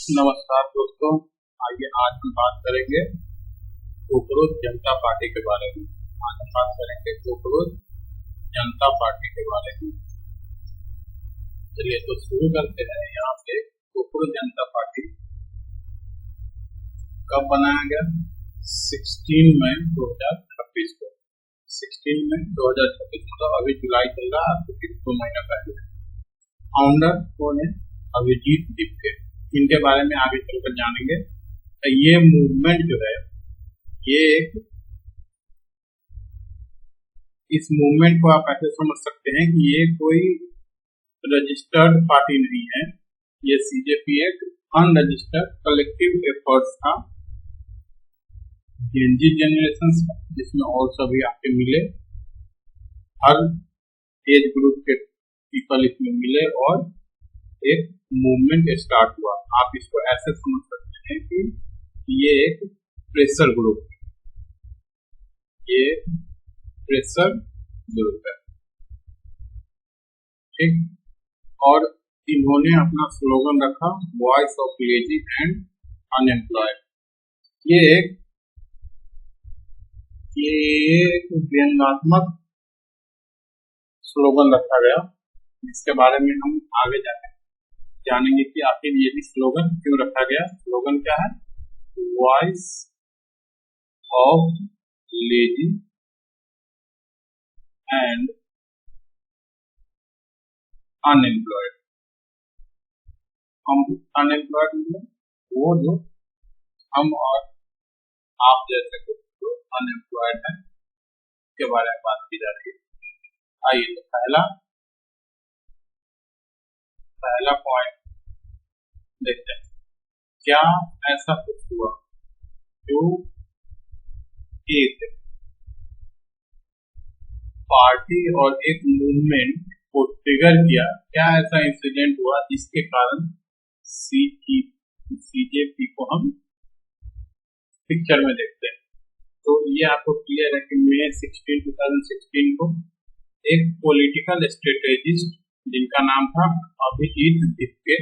नमस्कार दोस्तों, आइए आज हम बात करेंगे कोकरोच जनता पार्टी के बारे में। आज हम बात करेंगे कोकरोच जनता पार्टी के बारे में। चलिए तो शुरू करते हैं। यहाँ पे कोकरोच जनता पार्टी कब बनाया गया? 16 मई 2026 को। 16 मई 2026 मतलब अभी जुलाई चल रहा है, तो 2 महीना पहले। फाउंडर कौन है? अभिजीत दीपके। इनके बारे में आगे चलकर जानेंगे। तो ये मूवमेंट जो है, ये इस मूवमेंट को आप ऐसे समझ सकते हैं कि ये कोई रजिस्टर्ड पार्टी नहीं है। ये सीजेपी एक अनरजिस्टर्ड कलेक्टिव एफर्ट्स था जेनजी जनरेशन का, जिसमें और सभी आके मिले, हर एज ग्रुप के पीपल इसमें मिले और एक मूवमेंट स्टार्ट हुआ। आप इसको ऐसे समझ सकते हैं कि ये एक प्रेशर ग्रुप है, ये प्रेशर ग्रुप है, ठीक। और इन्होंने अपना स्लोगन रखा, voice of lazy and unemployed. ये एक व्यंग्यात्मक स्लोगन रखा गया, जिसके बारे में हम आगे जानेंगे कि आखिर ये भी स्लोगन क्यों रखा गया। स्लोगन क्या है? Voice of lazy and unemployed. हम अनएम्प्लॉयड मतलब वो जो हम और आप जैसे कुछ जो अनएम्प्लॉयड है, के बारे में बात की जा रही है। आइए तो पहला पॉइंट देखते हैं। क्या ऐसा कुछ हुआ जो एक पार्टी और एक मूवमेंट को ट्रिगर किया? क्या ऐसा इंसिडेंट हुआ जिसके कारण सीजेपी को हम पिक्चर में देखते हैं? तो ये आपको क्लियर है कि मई 16, 2016 को एक पॉलिटिकल स्ट्रेटेजिस्ट जिनका नाम था अभिजीत दीपके,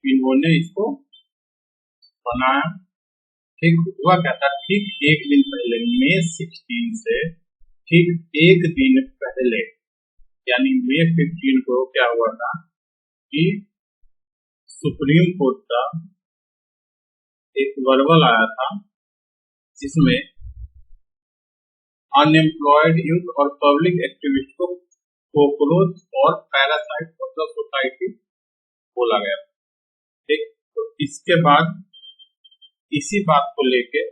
इन्होंने इसको बनाया। ठीक हुआ क्या था? ठीक एक दिन पहले, मई 16 से ठीक एक दिन पहले, यानी मई 15 को क्या हुआ था कि सुप्रीम कोर्ट का एक वर्बल आया था, जिसमें अनएम्प्लॉयड यूथ और पब्लिक एक्टिविस्ट को कोकरोच और पैरासाइट ऑफ द सोसाइटी बोला गया। ठीक, तो इसके बाद इसी बात को लेके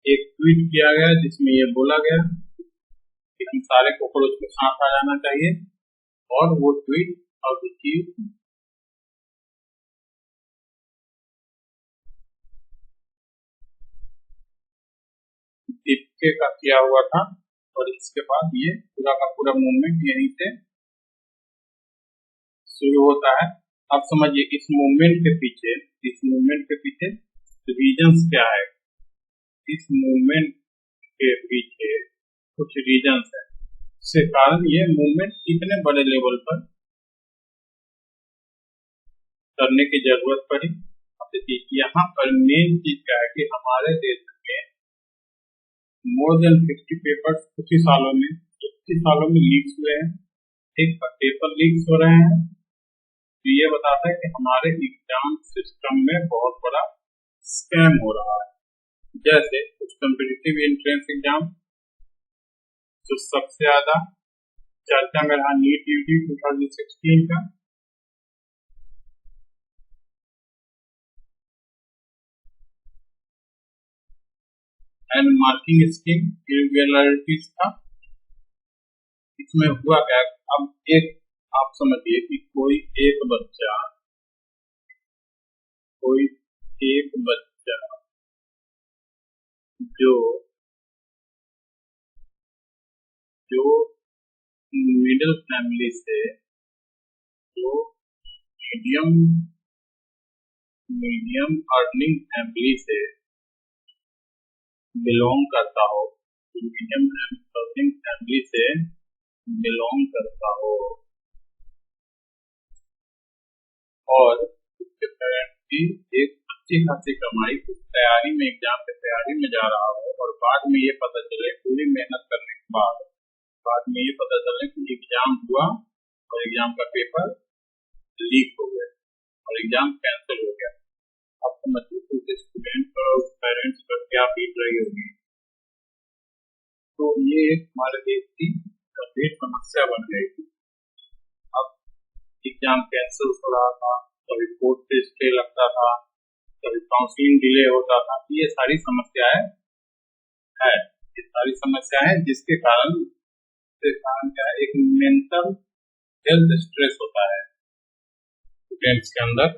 एक ट्वीट किया गया, जिसमें ये बोला गया कि हम सारे कोकरोच के साथ आ जाना चाहिए। और वो ट्वीट अभिजीत दीपके का किया हुआ था। और इसके बाद ये पूरा का पूरा मूवमेंट यहीं से शुरू होता है। अब समझिए इस मूवमेंट के पीछे रीजंस क्या है। इस मूवमेंट के पीछे कुछ रीजंस है, जिसके कारण ये मूवमेंट इतने बड़े लेवल पर करने की जरूरत पड़ी। अब देखिए यहाँ पर मेन चीज क्या है कि हमारे देश में मोर देन 50 पेपर्स कुछ ही सालों में लीक्स हुए हैं। ठीक, पेपर लीक्स हो रहे हैं, तो ये बताता है कि हमारे एग्जाम सिस्टम में बहुत बड़ा स्कैम हो रहा है। जैसे कुछ कॉम्पिटिटिव एंट्रेंस एग्जाम, जो सबसे ज्यादा चर्चा में रहा, नीट यूटी 2016 का, एंड मार्किंग स्कीम इरेगुलरिटीज था। इसमें हुआ क्या? अब आप समझिए कि कोई एक बच्चा जो मिडिल फैमिली से, जो मीडियम अर्निंग फैमिली से बिलोंग करता हो, मीडियम अर्निंग फैमिली से बिलोंग करता हो, और उसके पेरेंट्स की एक अच्छी खासी कमाई उस तैयारी में, एग्जाम की तैयारी में जा रहा हो और बाद में ये पता चले पूरी मेहनत करने के बाद में ये पता चले कि एग्जाम हुआ और एग्जाम का पेपर लीक हो गया और एग्जाम कैंसिल हो गया। आप समझिए उस स्टूडेंट और उस पेरेंट्स पर क्या बीत रही होगी। तो ये हमारे देश की गंभीर समस्या बन गई थी। अब एग्जाम कैंसिल हो रहा था, कभी कोर्ट से स्टे लगता था, कभी काउंसलिंग डिले होता था। ये सारी समस्याएं है, ये सारी समस्याएं जिसके कारण क्या है, एक मेंटल हेल्थ स्ट्रेस होता है स्टूडेंट्स के अंदर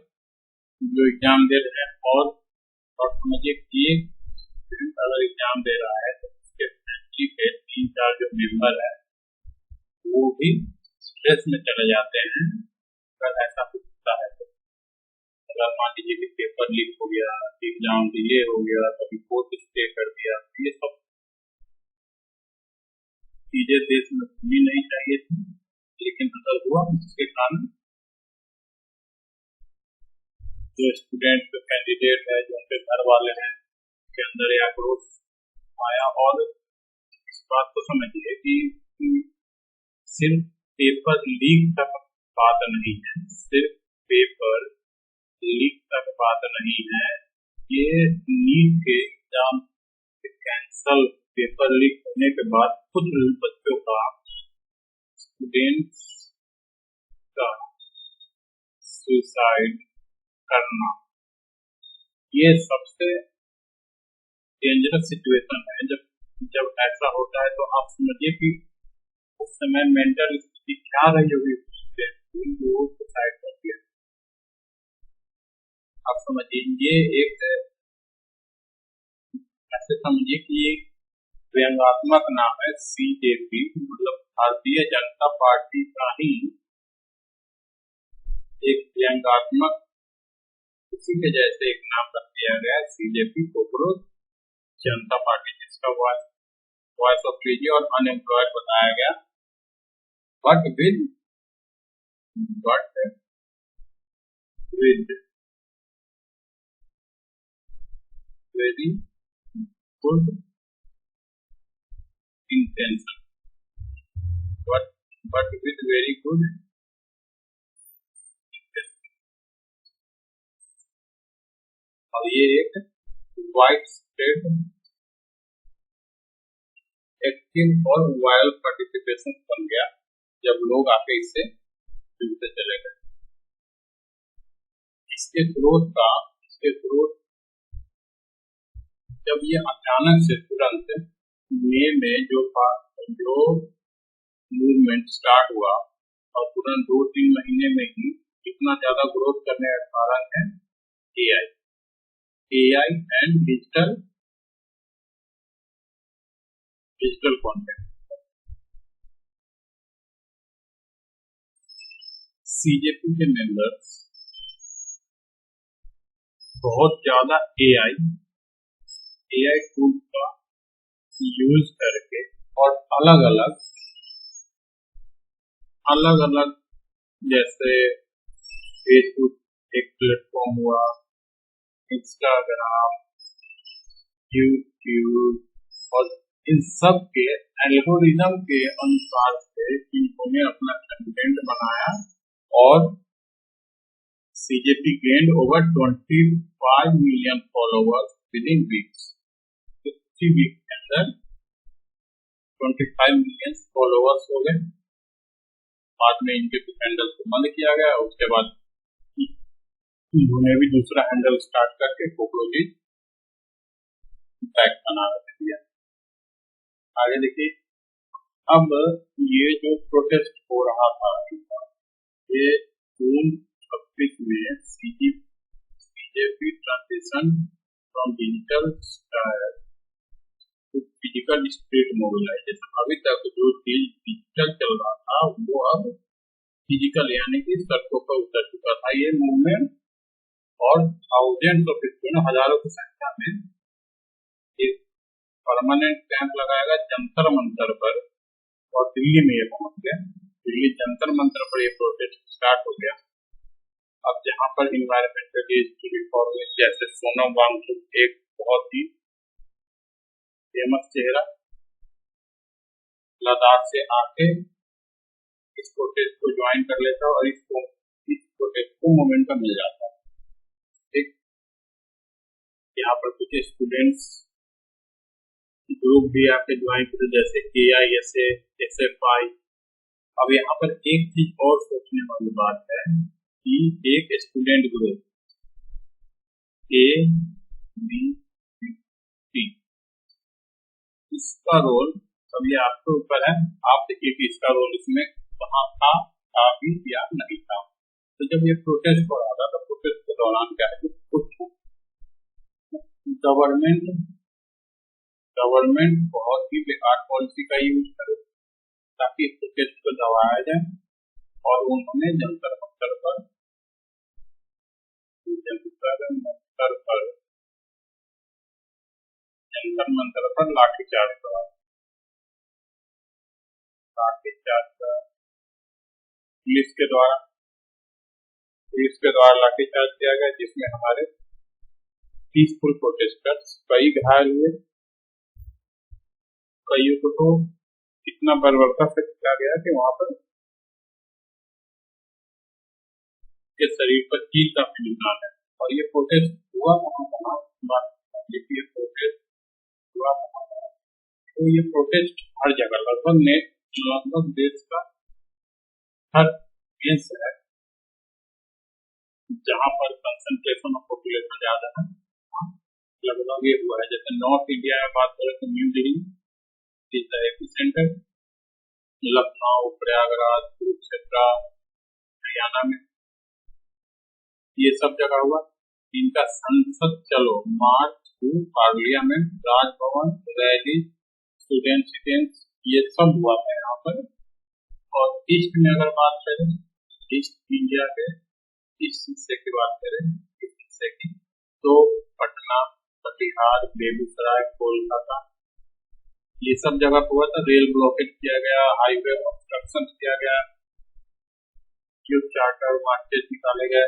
जो एग्जाम दे रहे हैं। और समझिए कि स्टूडेंट अगर एग्जाम दे रहा है तो उसके फैमिली के 3-4 जो मेंबर है वो भी स्ट्रेस में चले जाते हैं अगर ऐसा कुछ होता है तो। अगर मान लीजिए कि पेपर लीक हो गया, एग्जाम डिले हो गया, कभी कोर्ट स्टे कर दिया, ये सब चीजें देश में होनी नहीं चाहिए थी, लेकिन अगर हुआ जिसके कारण जो स्टूडेंट जो कैंडिडेट है, जो उनके घर वाले हैं, उनके अंदर ये आक्रोश आया। और इस बात को समझिए कि सिर्फ पेपर लीक तक बात नहीं है, सिर्फ पेपर लीक तक बात नहीं है, ये नीट के एग्जाम कैंसल पेपर लीक होने के बाद कुछ बच्चों का, स्टूडेंट्स का सुसाइड करना, ये सबसे डेंजरस सिचुएशन है। जब ऐसा होता है तो आप समझिए कि उस समय मेंटल स्थिति क्या रही होगी जो सुसाइड कर दिया। आप समझिए ये एक ऐसे समझिए कि एक व्यंग्यात्मक नाम है CJP, मतलब भारतीय जनता पार्टी का ही एक व्यंग्यात्मक उसी के जैसे एक नाम रख दिया गया CJP, कॉकरोच जनता पार्टी, जिसका वॉइस ऑफ फ्रीजी और अनएम्प्लॉयड बताया गया, but with very good intention, but with very good intention। और ये एक वाइड स्प्रेड एक्टिव और वायरल पार्टिसिपेशन बन गया जब लोग आके इससे जुड़ते चले गए। इसके ग्रोथ जब ये अचानक से तुरंत मई में जो मूवमेंट स्टार्ट हुआ और तुरंत 2-3 महीने में ही इतना ज्यादा ग्रोथ करने का कारण है AI and digital content. CJP के मेंबर्स बहुत ज्यादा AI टूल का यूज करके और अलग अलग जैसे फेसबुक एक प्लेटफॉर्म हुआ, इंस्टाग्राम, यूट्यूब और इन सब के एल्गोरिदम के अनुसार से इन्होंने अपना कंटेंट बनाया और CJP gained over 25 million followers within weeks। 3 week के अंदर 25 मिलियन फॉलोअर्स हो गए। बाद में इनके हैंडल को बंद किया गया, उसके बाद इन्होंने भी दूसरा हैंडल स्टार्ट करके कॉकरोची बैक बना दिया। आगे देखिए, अब ये जो प्रोटेस्ट हो रहा था ये जून 26 में CJP transition from digital physical state mobilization. अभी तक जो चीज डिजिटल चल रहा था वो अब फिजिकल यानी कि सड़कों पर उतर चुका था ये मूवमेंट, और थाउजेंड्स ऑफ स्टूडेंट, हजारों की संख्या में एक परमानेंट कैंप लगाया गया जंतर मंतर पर और दिल्ली में ये पहुंच गया। दिल्ली जंतर मंतर पर ये प्रोटेस्ट स्टार्ट हो गया। अब यहाँ पर इन्वायरमेंटलिस्ट रिफॉर्मिस्ट जैसे सोनम वांगचुक एक बहुत ही फेमस चेहरा लद्दाख से आके इस प्रोटेस्ट को ज्वाइन कर लेता और इस प्रोटेस्ट को मोमेंटम मिल जाता है। ठीक, यहाँ पर कुछ स्टूडेंट्स ग्रुप भी आके ज्वाइन करते जैसे KISA, SFI। अब यहाँ पर एक चीज और सोचने वाली बात है कि एक स्टूडेंट ग्रुप ABCD इसका रोल अब ये आपके ऊपर है, आप देखिए कि इसका रोल इसमें कहाँ था भी या नहीं था। तो जब ये प्रोटेस्ट हो रहा था तो प्रोटेस्ट के दौरान क्या है, कुछ गवर्नमेंट बहुत ही बेकार पॉलिसी का यूज करे ताकि प्रोटेस्ट को दबाया जाए और उन्होंने जंतर मंतर पर लाठीचार्ज करा पुलिस के द्वारा लाठीचार्ज किया गया, जिसमें हमारे पीसफुल प्रोटेस्टर्स कई घायल हुए, कईयों को तो इतना बर्बरता से किया गया कि वहां पर के शरीर पर कील का भी निशान है। और ये प्रोटेस्ट हुआ तो ये प्रोटेस्ट हर जगह लगभग देश का हर देश है जहाँ पर कंसंट्रेशन ऑफ पॉपुलेशन ज्यादा है, लगभग ये हुआ है। जैसे नॉर्थ इंडिया में बात करें तो New Delhi is the epicentre, Lucknow, Prayagraj, Kurukshetra, Haryana में ये सब जगह हुआ। इनका संसद चलो march to parliament, Rajbhavan, rally, student sit ins, ये सब हुआ है यहाँ पर। और ईस्ट में अगर बात करें, ईस्ट इंडिया के ईस्ट हिस्से की बात करें, इस हिस्से की तो पटना, कटिहार, बेगूसराय, कोलकाता ये सब जगह हुआ था। रेल ब्लॉकेज किया गया, हाईवे ऑब्स्ट्रक्शन किया गया, यूथ चार्टर मार्चेस निकाले गए।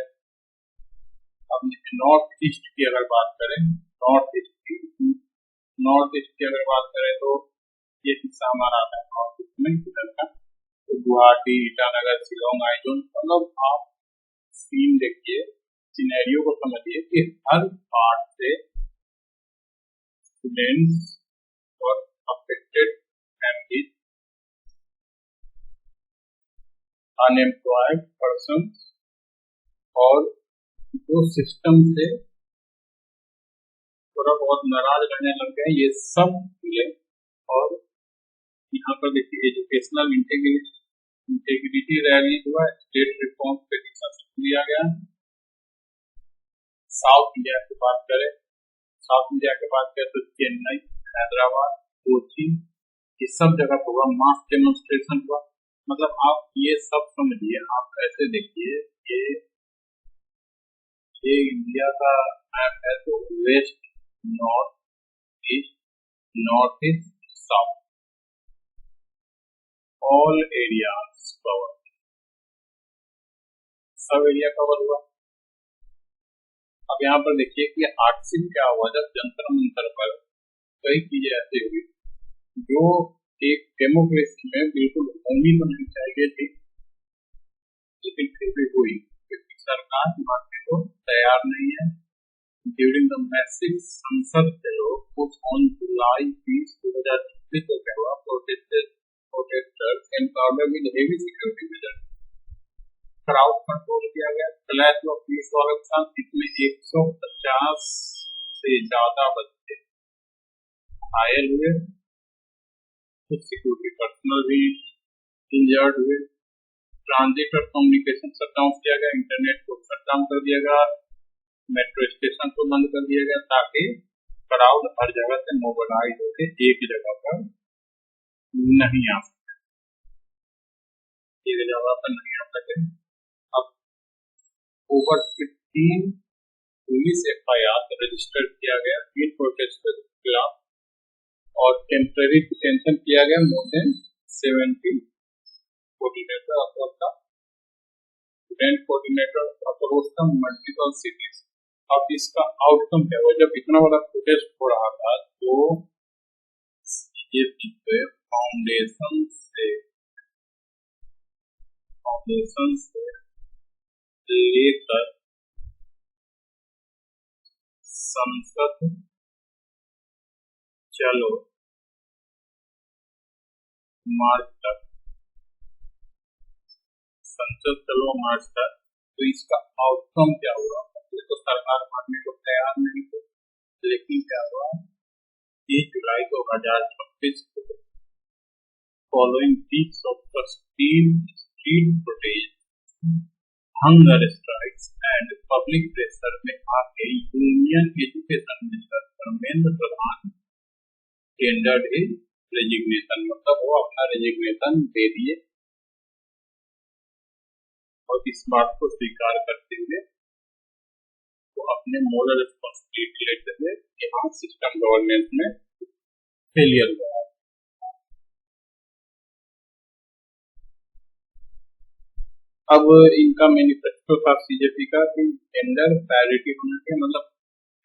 अब नॉर्थ ईस्ट की अगर बात करें, नॉर्थ ईस्ट की अगर बात करें तो ये हिस्सा हमारा आता है नॉर्थ ईस्ट में इधर का, तो गुवाहाटी, ईटानगर, शिलोंग, आइजोल। मतलब आप सीन देखिए, सिनेरियो को समझिए कि हर पार्ट से स्टूडेंट्स और अफेक्टेड फैमिलीज, अनएम्प्लॉयड पर्सन और जो सिस्टम से थोड़ा बहुत नाराज रहने लग गए, ये सब मिले। और यहाँ पर देखिए एजुकेशनल इंटेग्रिटी रैली हुआ, स्टेट रिफॉर्म पेटिशन दिया गया। साउथ इंडिया की बात करें तो चेन्नई, हैदराबाद, कोची ये सब जगह पर हुआ, मास डेमोन्स्ट्रेशन हुआ। मतलब आप ये सब समझिए, आप ऐसे देखिए ये इंडिया का मैप है, तो west, north east, south, all areas cover, सब एरिया कवर हुआ। अब यहाँ पर देखिए कि हादसे क्या हुआ जब जंतर मंतर पर कई चीजें ऐसी हुई जो एक डेमोक्रेसी में बिल्कुल होनी तो नहीं चाहिए थी, लेकिन फिर भी हुई क्योंकि सरकार मानने को तैयार नहीं है। ड्यूरिंग द मैसिव संसद चलो ऑन जुलाई 20, 2023 को क्या हुआ, protesters encounter with heavy security measures, crowd control किया गया, क्लैश ऑफ पुलिस वालों के साथ, इसमें 150 से ज्यादा बच्चे घायल हुए, कुछ सिक्योरिटी पर्सनल भी इंजर्ड हुए। ट्रांजिट और कम्युनिकेशन शटडाउन किया गया, इंटरनेट को शटडाउन कर दिया गया, मेट्रो स्टेशन को बंद कर दिया गया ताकि क्राउड हर जगह से मोबिलाइज होकर एक जगह पर नहीं आ सके, एक जगह पर नहीं आ सके। अब ओवर 15 पुलिस FIR रजिस्टर किया गया इन प्रोटेस्टर्स के खिलाफ और टेम्पररी डिटेंशन किया गया more than 70 coordinator grand coordinator approach the multiple cities. अब इसका आउटकम क्या हुआ, जब इतना बड़ा प्रोटेस्ट हो रहा था तो बीजेपी के फाउंडेशन से लेकर संसद चलो मार्च तक, संसद चलो मार्च तक, तो इसका आउटकम क्या हुआ? ये तो सरकार मानने को तैयार नहीं थी, लेकिन क्या हुआ, 1 जुलाई 2026 को following weeks of street protest, hunger strikes and public pressure में आके union education minister Dharmendra Pradhan tendered his resignation, मतलब वो अपना रेजिग्नेशन दे दिए और इस बात को स्वीकार करते हुए वो अपने मोरल रिस्पॉन्सिबिलिटी लेते हुए कि हाँ सिस्टम गवर्नेंस में फेलियर हुआ। अब इनका मैनिफेस्टो था बीजेपी का कि जेंडर पैरिटी होना चाहिए, मतलब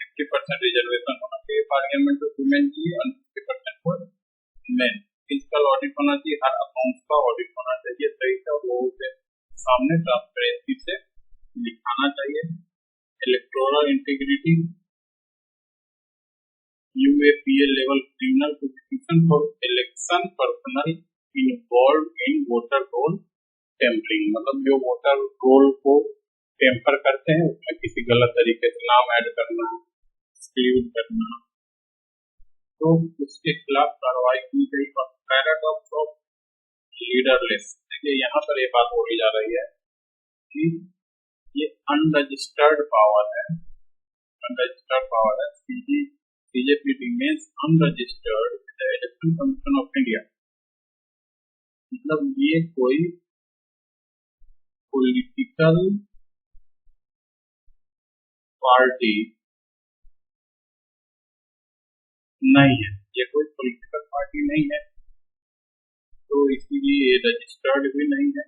50% रिजर्वेशन होना चाहिए पार्लियामेंट ऑफ वुमेन की और 50% फॉर मेन। फिजिकल ऑडिट होना चाहिए, हर अकाउंट का ऑडिट होना चाहिए सही से, लोगों के सामने ट्रांसपेरेंसी से दिखाना चाहिए। Electoral integrity, UAPA level criminal prosecution for election personnel involve in voter roll tampering, मतलब जो वोटर रोल को टेम्पर करते हैं उसमें किसी गलत तरीके से नाम ऐड करना, एक्सक्लूड करना, तो उसके खिलाफ कार्रवाई की गई। और पैराडॉक्स ऑफ लीडरलेस, देखिए यहाँ पर ये बात बोली जा रही है कि ये अनरजिस्टर्ड पावर है, अनरजिस्टर्ड पावर है। BJP remains unregistered with the election commission of India, मतलब ये कोई पॉलिटिकल पार्टी नहीं है, ये कोई पॉलिटिकल पार्टी नहीं है, तो इसीलिए ये रजिस्टर्ड भी नहीं है।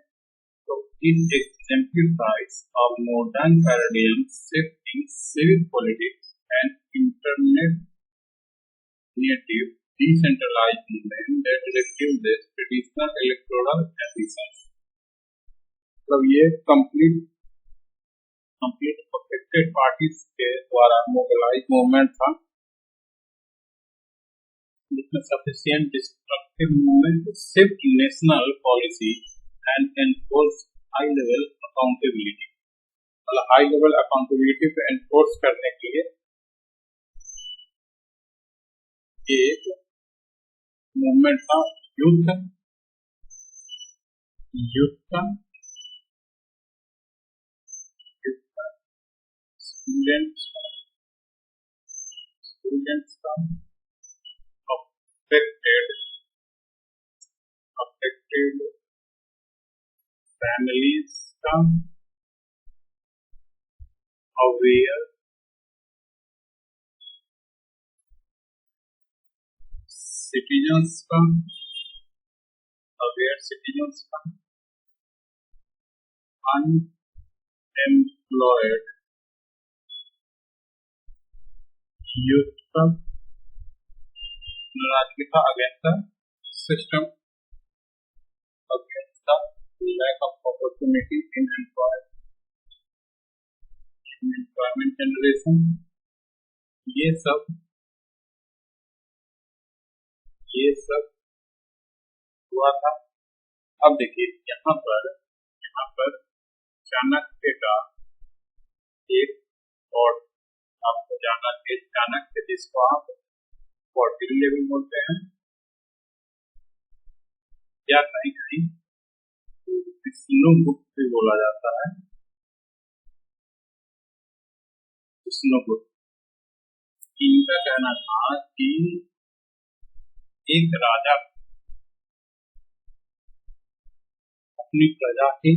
तो it exemplifies a modern paradigm shift in civic politics and internet native decentralized movement that refuses traditional electoral ambitions। मतलब ये कंप्लीट अफेक्टेड पार्टीज के द्वारा मोबिलाइज मूवमेंट था, जिसमें sufficient destructive movement shift national policy and enforce high level accountability, मतलब high level accountability को enforce करने के लिए एक मूवमेंट था। युद्ध का स्टूडेंट्स का अफेक्टेड फैमिलीज का अवेयर सिटीजन्स का अनएम्प्लॉयड यूथ का, नागरिकता against the system, against the lack of opportunity in employment generation, ये सब हुआ था। अब देखिए यहाँ पर चाणक्य का एक और आपको जाना है, चाणक्य जिसको आप क्वार्टिल भी बोलते हैं या कहीं कहीं विष्णुगुप्त भी बोला जाता है। विष्णुगुप्त, इनका कहना था कि एक राजा अपनी प्रजा की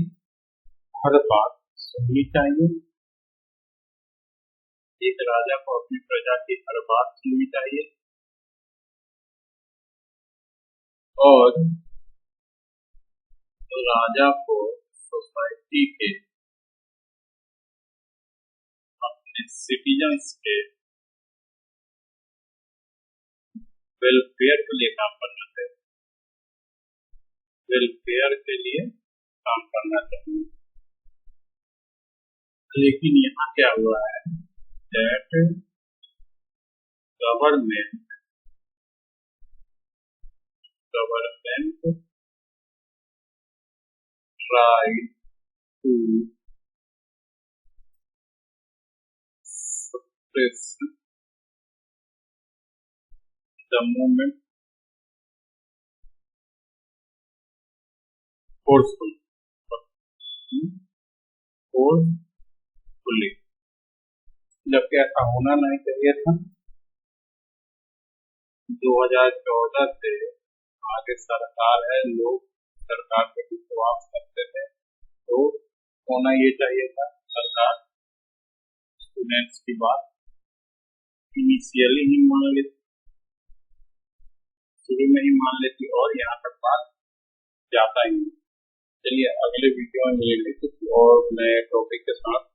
हर बात सुननी चाहिए, एक राजा को अपनी प्रजा की हर बात सुननी चाहिए और राजा को सोसाइटी के सिटीजन्स के वेलफेयर के लिए काम करना चाहिए, वेलफेयर के लिए काम करना चाहिए। लेकिन यहाँ क्या हुआ है that government try to suppress the movement forcefully, जबकि ऐसा होना नहीं चाहिए था। 2014 से आगे सरकार है, लोग सरकार पे विश्वास करते थे, तो होना ये चाहिए था सरकार स्टूडेंट्स की बात इनिशियली ही मान लेती, शुरू में ही मान लेती और यहाँ तक बात जाता ही नहीं। चलिए अगले वीडियो में मिलेंगे कुछ और नए टॉपिक के साथ।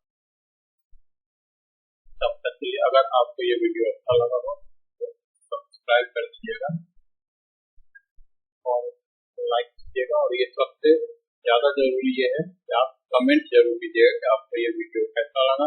तब तक के लिए अगर आपको ये वीडियो अच्छा लगा हो तो सब्सक्राइब कर दीजिएगा और लाइक कीजिएगा, और ये सबसे ज़्यादा जरूरी ये है कि आप कमेंट जरूर कीजिएगा कि आपको ये वीडियो कैसा लगा।